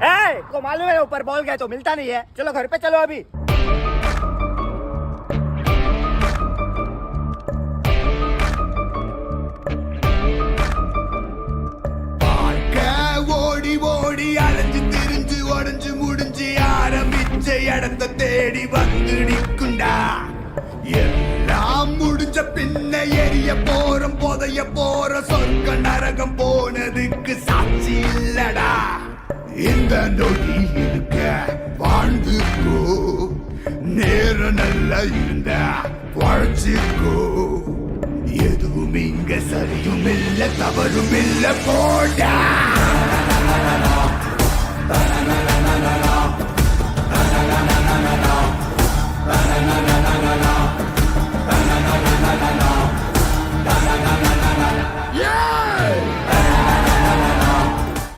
को मालूम है ऊपर बॉल गया तो मिलता नहीं है। चलो घर पे चलो अभी। ஓடி ஓடி அலைஞ்சு திரிஞ்சு உடஞ்சு முடிஞ்சு ஆரம்பிச்ச இடத்த தேடி வந்து நிற்குண்டா. எல்லாம் முடிஞ்ச பின்ன எரிய போறோம் புதைய போற சொர்க்க நரகம் போனதுக்கு சாட்சி இல்லடா. இந்த நொடி இருக்க வாழ்ந்துக்கோ, நேரம் நல்லா இருந்த வாழ்ச்சிக்கோ. எதுவும் இங்க சரியும் இல்ல தவறும் இல்ல போடா.